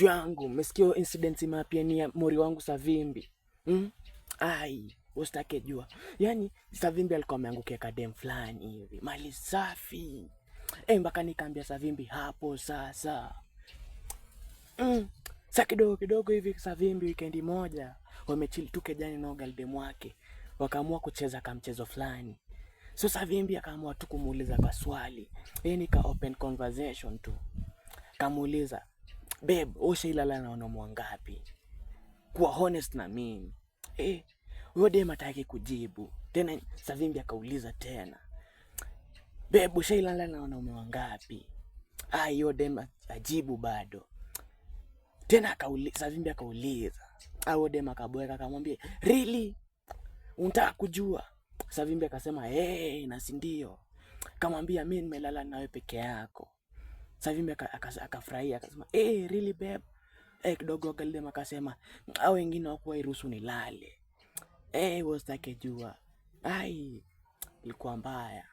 Yangu, umesikia incident mapya ni ya mori wangu Savimbi. Ai, usitake jua. Yaani Savimbi alikuwa ameangukia kadem fulani hivi. Mali safi. Mpaka nikaambia Savimbi hapo sasa. Sa kidogo kidogo hivi Savimbi wikendi moja wamechill tu kejani na galdem wake. Wakaamua kucheza kamchezo fulani. So Savimbi akaamua tu kumuuliza kwa swali. Nika open conversation tu. Kamuuliza, babe, ushailala na wanaume wangapi? Kuwa honest na mimi. Huyo dem hataki kujibu. Tena Savimbi akauliza tena, babe, ushailala na wanaume wangapi? Huyo dem ajibu bado. Tena Savimbi akauliza. Huyo dem akabweka akamwambia, really? Unataka kujua? Savimbi akasema, na si ndio. Kamwambia, mimi nimelala nawe peke yako. Savimbi akafurahia akasema, really babe? Kidogo Galdem akasema, hao wengine hawakuwa iruhusu nilale. Wasitake jua. Ilikuwa mbaya.